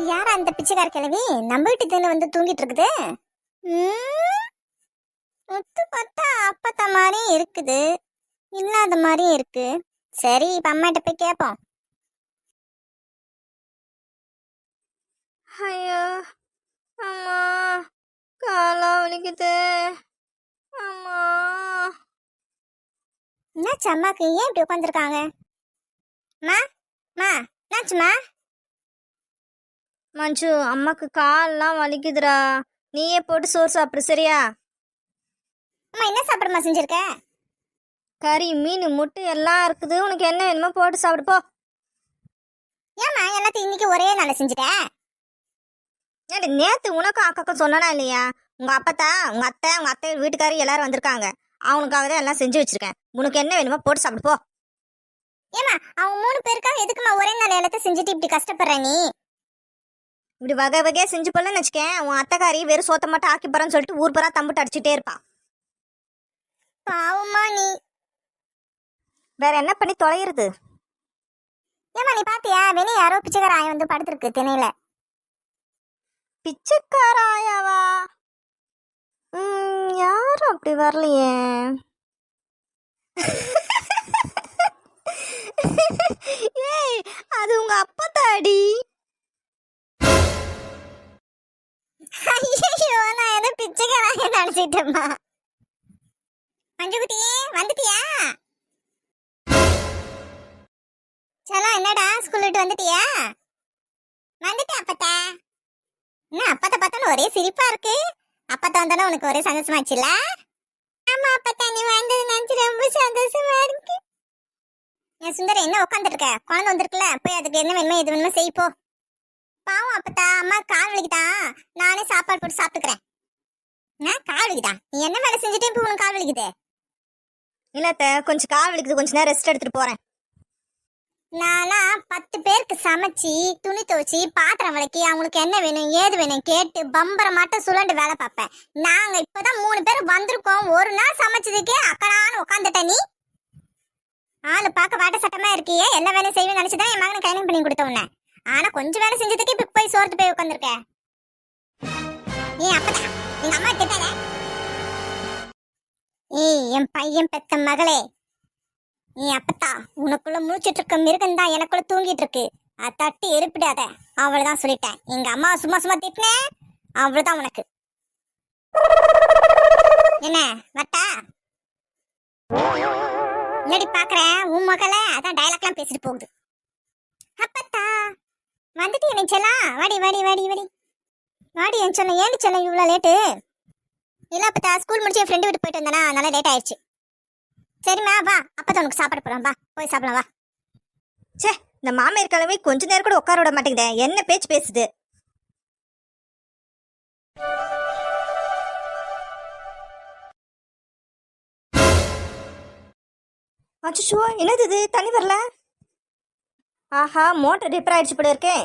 யாரா அந்த பிச்சைக்கார கிழவி நம்ம வீட்டு தின்னு வந்து தூங்கிட்டு இருக்குது? ஒத்து பார்த்தா அப்பத்தா மாதிரியும் இருக்குது, இல்லாத மாதிரியும் இருக்கு. சரி, இப்ப அம்மாட்ட போய் கேட்போம். ஐயோ அம்மா, காலாம் வலிக்குது அம்மா. என்னாச்சு அம்மாக்கு? ஏன் இப்படி உட்காந்துருக்காங்க? மா மா என்னாச்சுமா? மஞ்சு, அம்மாக்கு கால்லாம் வலிக்குதுடா. நீயே போட்டு சோறு சாப்பிடு சரியா? அம்மா என்ன சாப்பிடுமா செஞ்சிருக்க? கறி, மீன், முட்டை எல்லாம் இருக்குது. உனக்கு என்ன வேணுமோ போட்டு சாப்பிடு போ. ஏம்மா எல்லாத்தையும் இன்னைக்கு ஒரே நாள செஞ்சுட்டேன்? ஏன்டி நேற்று உனக்கும் அக்காக்கும் சொன்னா இல்லையா? உங்க அப்பத்தா, உங்க அத்தை வீட்டுக்காரி எல்லாரும் வந்திருக்காங்க. அவனுக்காக தான் எல்லாம் செஞ்சு வச்சிருக்கேன். உனக்கு என்ன வேணுமோ போட்டு சாப்பிடு போ. ஏம்மா அவங்க 3 பேருக்காக எதுக்குமா ஒரே நாள் எல்லாத்தையும் செஞ்சுட்டு இப்படி கஷ்டப்படுற நீ? இப்படி வகை வகையா செஞ்சு போலன்னு வச்சுக்கேன், உன் அத்தைக்காரி வெறும் சோத்த மட்டும் ஆக்கி போறேன்னு சொல்லிட்டு ஊர் பூரா தம்பிட்டு அடிச்சுட்டே இருப்பா. பாவமா நீ. வேற என்ன பண்ணி தொலைகிறது? ஏம்மா நீ பாத்தியா? வெளியே யாரோ பிச்சைக்கார ஆயம் வந்து படுத்திருக்கு திணையில. பிச்சைக்கார ஆயாவா? யாரும் அப்படி வரலையே. ஏய், அது உங்க அப்பா தாடி. ஐயோ, நான் ஏதோ பிச்சைக்கார ஆயம் நினைச்சிட்டேம்மா. மஞ்சுகுட்டி வந்துட்டியா? சலோ, என்னடா ஸ்கூல் விட்டு வந்துட்டியா? வந்துட்டேன் அப்பத்தா. என்ன அப்பத்தை பார்த்தாலும் ஒரே சிரிப்பா இருக்கு. அப்பத்தை வந்தாலும் உனக்கு ஒரே சந்தோஷமாச்சுல்ல? ஆமா அப்பத்தா, நீ வந்தது நினைச்சு ரொம்ப சந்தோஷமா இருக்கு. என் சுந்தரி என்ன உட்காந்துட்டு இருக்க? குழந்தை வந்திருக்குல்ல, போய் அதுக்கு என்ன வேணுமோ எது வேணுமோ செய்ப்போ. பாவம் அப்பத்தா, அம்மா கால் வலிக்குதா, நானே சாப்பாடு போட்டு சாப்பிட்டுக்கிறேன். கால் வலிக்குதா? நீ என்ன வேலை செஞ்சுட்டே இப்போ உனக்கு கால் வலிக்குது? இல்லத்த, கொஞ்சம் கால் வலிக்குது, கொஞ்ச நேரம் ரெஸ்ட் எடுத்துட்டு போறேன். நானா 10 பேருக்கு சமைச்சு துணி துவச்சி பாத்திரம் விளக்கி அவங்களுக்கு என்ன வேணும் ஏது வேணும் கேட்டு பம்பர மாட்ட சுழண்டு வேலை பார்ப்பேன். நாங்க இப்பதான் 3 பேர் வந்திருக்கோம். ஒரு நாள் சமைச்சதுக்கே அக்கடான்னு உட்காந்துட்ட நீ. ஆளு பார்க்க வாட்ட சட்டமா இருக்கியே, எல்லா வேலையும் செய்வேன்னு நினைச்சுதான் என் மகனை கல்யாணம் பண்ணி கொடுத்த உன்ன. ஆனா கொஞ்சம் வேலை செஞ்சதுக்கு இப்ப போய் சோர்த்து போய் உட்காந்துருக்க. ஏன் அப்பதான் எங்க அம்மா திட்டாத. ஏய் என் பையன் பெத்த மகளே, நீ அப்பத்தா, உனக்குள்ள முடிச்சிட்டு இருக்க மிருகம் தான் எனக்குள்ள தூங்கிட்டு இருக்கு. அதை தட்டி எரிப்பிடாத, அவ்வளவுதான் சொல்லிட்டேன். எங்க அம்மா சும்மா சும்மா திட்டினேன், அவ்வளவுதான் உனக்கு. என்ன வட்டா என்னடி பாக்குறேன் உன் மகள? அதான் டைலாக்லாம் பேசிட்டு போகுது. அப்பத்தா வந்துட்டு என்ன செல்லாம்? வாடி வாடி வாடி வாடி வாடி. என் சொன்ன ஏன்னு சொன்ன இவ்வளோ லேட்டு? இல்ல அப்பத்தா, ஸ்கூல் முடிச்சு என் ஃப்ரெண்டு வீட்டு போயிட்டு வந்தேனா, அதனால லேட் ஆயிடுச்சு. சரிம்மா வா, அப்பதான் உனக்கு சாப்பாடு போறோம், வா போய் சாப்பிடலாம் வா. சே, இந்த மாமியார் கிழமை கொஞ்ச நேரம் கூட உட்கார விட மாட்டேங்குதே. என்ன பேச்சு பேசுது? அச்சோ, என்னது இது? தண்ணி வரல. ஆஹா, மோட்டர் ரிப்பேர் ஆயிடுச்சு போல இருக்கே.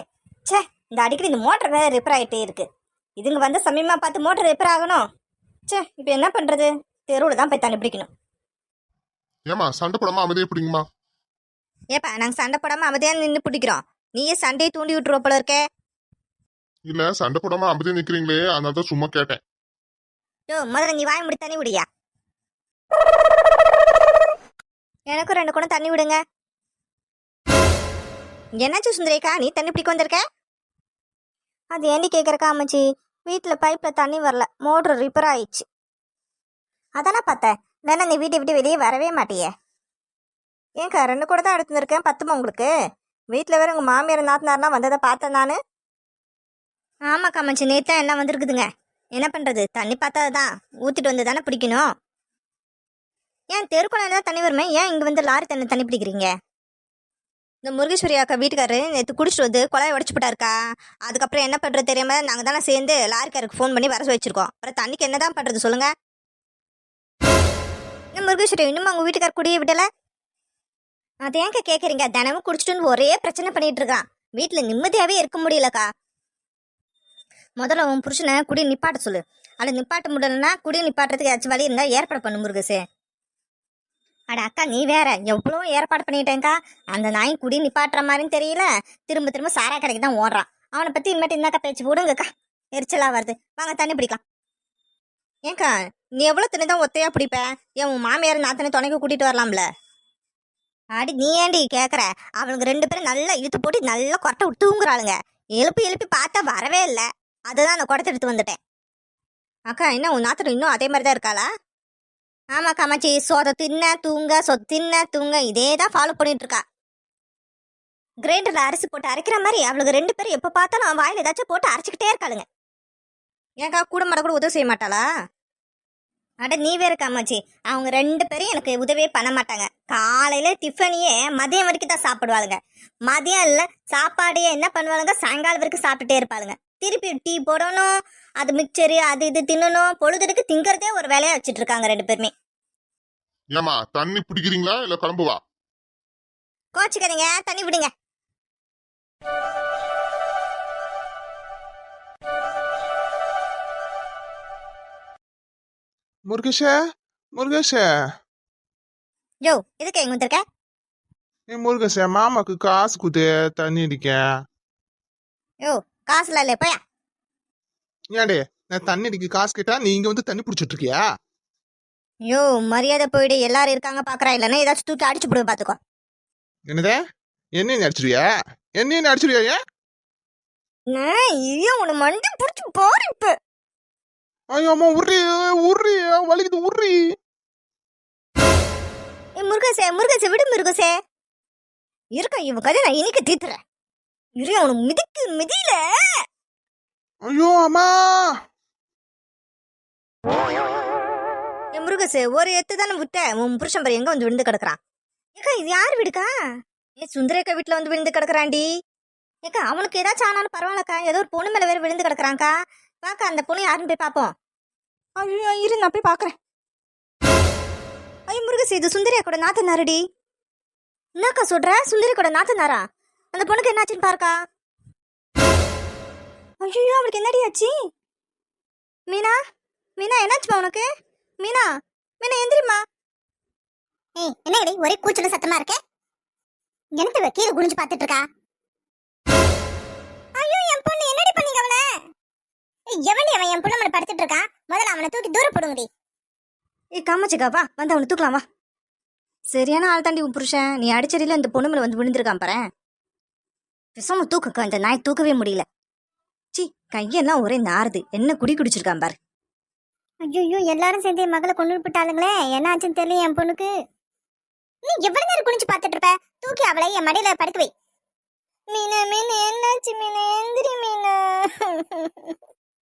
சே, இந்த அடிக்கடி இந்த மோட்டர் வேற ரிப்பேர் ஆகிட்டே இருக்கு. இதுங்க வந்து சமயமா பார்த்து மோட்டர் ரிப்பேர் ஆகணும். சே, இப்போ என்ன பண்றது? தெருவில் தான் போய் தண்ணி பிடிக்கணும். ஏமா சண்டை போடாம அமைதியே பிடிக்குமா? ஏப்பா, நாங்கள் சண்டை போடாம அமைதியா நின்று பிடிக்கிறோம், நீயே சண்டையை தூண்டி விட்டுருவ போல இருக்கே. இல்ல சண்டை போடாம அமைதியா நிக்கிறீங்களே, அதனால தான் சும்மா கேட்டேன். யோ, முதல்ல நீ வாய் முடி தண்ணி விடியா. எனக்கும் 2 குடம் தண்ணி விடுங்க. என்னாச்சு சுந்தரேக்கா, நீ தண்ணி பிடிக்க வந்திருக்க? அது ஏண்டி கேட்குறக்கா அம்மச்சி, வீட்டில் பைப்பில் தண்ணி வரல, மோட்ரு ரிப்பேர் ஆயிடுச்சு. அதானே பார்த்தேன். வேணா நீ வீட்டை விட்டு வெளியே வரவே மாட்டியே. ஏன்க்கா 2 குடம் தான் எடுத்து வந்திருக்கேன், பத்துமா உங்களுக்கு? வீட்டில் வேற உங்கள் மாமியார் நாத்தனார்லாம் வந்ததை பார்த்தேன் நான். ஆமாக்கா அம்மச்சி, நேற்று எல்லாம் வந்திருக்குதுங்க. என்ன பண்ணுறது, தண்ணி பார்த்தா தான் ஊற்றிட்டு வந்து தானே பிடிக்கணும். ஏன் தெருக்குழாயில தான் தண்ணி வருமே, ஏன் இங்கே வந்து லாரி தண்ணி பிடிக்கிறீங்க? இந்த முருகேஸ்வரி அக்கா வீட்டுக்காரரு நேற்று குடிச்சிட்டு வந்து குழாய் உடச்சு போட்டாருக்கா. அதுக்கப்புறம் என்ன பண்ணுறது தெரியாம நாங்கள் தானே சேர்ந்து லாரிக்காருக்கு ஃபோன் பண்ணி வர வச்சிருக்கோம். அப்புறம் தண்ணிக்கு என்ன தான் பண்ணுறது சொல்லுங்க? இந்த முருகேஸ்வரி இன்னும் அவங்க வீட்டுக்கார குடியே விடலை. அது ஏங்க கேட்குறீங்க? தினமும் குடிச்சிட்டு ஒரே பிரச்சனை பண்ணிட்டு இருக்கான். வீட்டில் நிம்மதியாகவே இருக்க முடியலக்கா. முதல்ல உன் புருஷனை குடியை நிப்பாட்ட சொல்லு. அதை நிப்பாட்ட முடியலன்னா குடியை நிப்பாட்டுறதுக்கு ஏதாச்சும் வழி இருந்தால் ஏற்பாடு பண்ணு முருகேசே. அட அக்கா, நீ வேற எவ்வளோ ஏற்பாடு பண்ணிட்டேங்க்கா. அந்த நாய் குடி நிப்பாட்டுற மாதிரின்னு தெரியல, திரும்ப திரும்ப சாரா கடைக்கு தான் ஓடுறான். அவனை பத்தி இனிமேட்டு என்னக்கா பேச்சு விடுங்கக்கா. எரிச்சலா வருது. வாங்க தண்ணி பிடிக்கலாம். ஏக்கா நீ எவ்வளவு தண்ணி தான் ஒத்தையா பிடிப்ப? ஏன் உன் மாமியார் நாத்தனை துணைக்கு கூட்டிட்டு வரலாம்ல? அடி நீ ஏண்டி கேக்குற? அவளுக்கு 2 பேரும் நல்லா இழுத்து போட்டு நல்லா கொட்டை விட்டு தூங்குறாளுங்க. எழுப்பி எழுப்பி பார்த்தா வரவே இல்லை. அதுதான் நான் குடத்தை எடுத்து வந்துட்டேன். அக்கா என்ன உன் நாத்தனை இன்னும் அதே மாதிரி தான் இருக்காளா? ஆமா காமாச்சி, சொத தின்ன தூங்க சொத தின்ன தூங்க இதே தான் ஃபாலோ பண்ணிட்டு இருக்கா. கிரைண்டர்ல அரிசி போட்டு அரைக்கிற மாதிரி அவளுக்கு 2 பேரும் எப்ப பார்த்தாலும் அவன் வாயில ஏதாச்சும் போட்டு அரைச்சிக்கிட்டே இருக்காளுங்க. ஏன்க்கா கூட மாட கூட உதவி செய்ய மாட்டாளா? அட நீ வேற காமாச்சி, அவங்க 2 பேரும் எனக்கு உதவியே பண்ண மாட்டாங்க. காலையில டிஃபனையே மதியம் வரைக்கும் தான் சாப்பிடுவாளுங்க. மதியம் இல்ல சாப்பாடையே என்ன பண்ணுவாளுங்க, சாயங்காலம் வரைக்கும் சாப்பிட்டுட்டே இருப்பாளுங்க. திருப்பி டீ போடணும், அது மிக்சரு அது இது தின்னணும். பொழுதுக்கு திங்கறதே ஒரு வேலையா வச்சுட்டு இருக்காங்க 2 பேருமே. ஏமா தண்ணி பிடிக்கிறீங்களா இல்ல கிளம்புவா? கோச்சுக்காதீங்க, தண்ணி விடுங்க. முருகேஷ முருகேஷ யோ எதுக்கு எங்க வந்திருக்க? முருகேஷ மாமாக்கு காசு குத்து தண்ணி அடிக்க. யோ காசுல இல்ல போயா. ஏன்டே நான் தண்ணி அடிக்க காசு கேட்டா நீ இங்க வந்து தண்ணி பிடிச்சிட்டு இருக்கியா? யோ மரியாதை போயிடு, எல்லாரும் இருக்காங்க பாக்குறா. இல்லன்னா ஏதாச்சும் தூக்கி அடிச்சு போடுவேன் பாத்துக்கோ. என்னதே என்னையும் அடிச்சிருவியா? என்னையும் அடிச்சிருவியா? ஐயோ உன மண்டி புடிச்சு போற இப்ப. ஐயோ அம்மா உர்ரி உர்ரி வலிக்குது உர்ரி. முருகசே முருகசே விடு முருகசே. இருக்க இவ கதை நான் இன்னைக்கு தீத்துறேன். இரு அவனு மிதிக்கு மிதியில. ஐயோ அம்மா. முருகசே ஒரு எத்து தானே விட்ட. உன் புருஷன் பாரு எங்க வந்து விழுந்து கிடக்குறான். ஏக்கா இது யார் வீடுக்கா? சுந்தரேக்கா வீட்டுல வந்து விழுந்து கிடக்குறான்டி. ஏக்கா அவனுக்கு ஏதாச்சும் ஆனாலும் பரவாயில்லக்கா. ஏதோ ஒரு பொண்ணு மேல வேற விழுந்து கிடக்குறான்க்கா. வாக்கா அந்த பொண்ணு யாருன்னு போய் பாப்போம். ஐயோ இரு நான் போய் பாக்குறேன். ஐயோ முருகசே இது சுந்தரியா கூட நாத்தனாரடி. என்னக்கா சொல்ற? சுந்தரி கூட நாத்தனாரா? அந்த பொண்ணுக்கு என்னாச்சுன்னு பாருக்கா. ஐயோ அவளுக்கு என்னடி ஆச்சு? மீனா மீனா என்னாச்சுமா உனக்கு? மீனா மீனா எந்திரிமா. ஏய் என்னடி ஒரே கூச்சலும் சத்தமா இருக்க? எனக்கு கீழே குனிஞ்சு பார்த்துட்டு இருக்கா? ஐயோ என் பொண்ணு என்னடி பண்ணீங்க அவள? எவன்டி அவன் என் பொண்ணு மேல படுத்துட்டு இருக்கான்? முதல்ல அவனை தூக்கி தூர போடுங்கடி. ஏய் காமாச்சிக்கா வா வந்து அவனை தூக்கலாம் வா. சரியான ஆள் தாண்டி உன் புருஷன். நீ அடிச்சடியில இந்த பொண்ணு மேல வந்து விழுந்திருக்கான் பாரு. விஷம தூக்கக்கா இந்த நாய் தூக்கவே முடியல. சி கையெல்லாம் ஒரே நாறுது. என்ன குடி குடிச்சிருக்கான் பாரு. ஐயோ எல்லாரும் சேர்ந்து என் மகளை கொண்டு விட்டாளுங்களே, என்ன ஆச்சுன்னு தெரியல என் பொண்ணுக்கு. நீ எவ்வளவு நேரம் குனிஞ்சு பார்த்துட்டு இருப்ப? தூக்கி அவளை என் மடியில படுக்க வை. மீனா மீன் என்னாச்சு மீனா? எந்திரி மீனா.